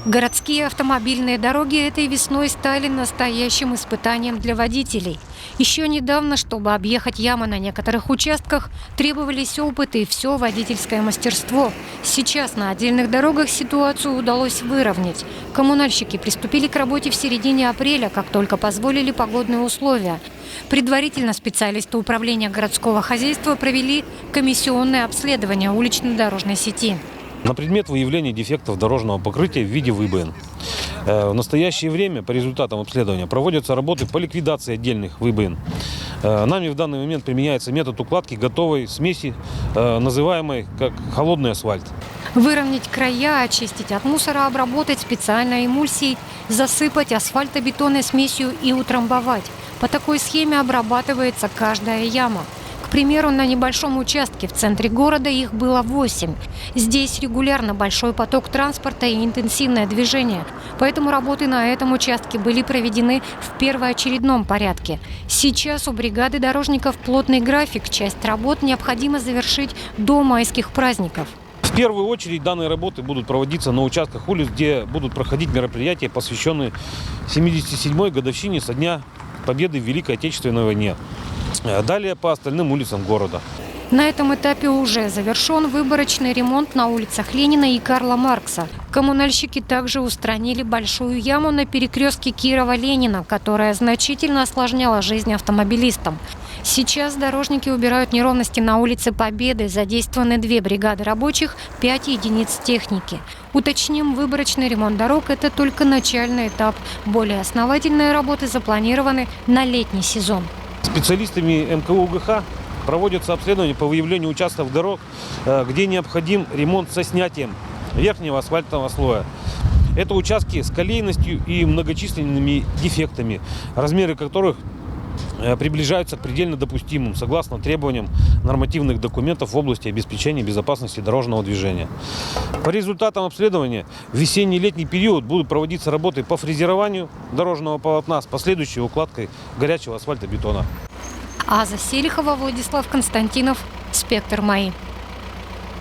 Городские автомобильные дороги этой весной стали настоящим испытанием для водителей. Еще недавно, чтобы объехать ямы на некоторых участках, требовались опыт и все водительское мастерство. Сейчас на отдельных дорогах ситуацию удалось выровнять. Коммунальщики приступили к работе в середине апреля, как только позволили погодные условия. Предварительно специалисты управления городского хозяйства провели комиссионное обследование улично-дорожной сети на предмет выявления дефектов дорожного покрытия в виде ВыбН. В настоящее время по результатам обследования проводятся работы по ликвидации отдельных ВыбН. Нами в данный момент применяется метод укладки готовой смеси, называемой как холодный асфальт. Выровнять края, очистить от мусора, обработать специальной эмульсией, засыпать асфальтобетонной смесью и утрамбовать. По такой схеме обрабатывается каждая яма. К примеру, на небольшом участке в центре города их было 8. Здесь регулярно большой поток транспорта и интенсивное движение. Поэтому работы на этом участке были проведены в первоочередном порядке. Сейчас у бригады дорожников плотный график. Часть работ необходимо завершить до майских праздников. В первую очередь данные работы будут проводиться на участках улиц, где будут проходить мероприятия, посвященные 77-й годовщине со дня Победы в Великой Отечественной войне. Далее по остальным улицам города. На этом этапе уже завершен выборочный ремонт на улицах Ленина и Карла Маркса. Коммунальщики также устранили большую яму на перекрестке Кирова-Ленина, которая значительно осложняла жизнь автомобилистам. Сейчас дорожники убирают неровности на улице Победы. Задействованы 2 бригады рабочих, 5 единиц техники. Уточним, выборочный ремонт дорог – это только начальный этап. Более основательные работы запланированы на летний сезон. Специалистами МКУ УГХ проводятся обследования по выявлению участков дорог, где необходим ремонт со снятием верхнего асфальтового слоя. Это участки с колейностью и многочисленными дефектами, размеры которых приближаются к предельно допустимым, согласно требованиям нормативных документов в области обеспечения безопасности дорожного движения. По результатам обследования в весенний и летний период будут проводиться работы по фрезерованию дорожного полотна с последующей укладкой горячего асфальтобетона. Аза Селихова, Владислав Константинов, «Спектр МАИ».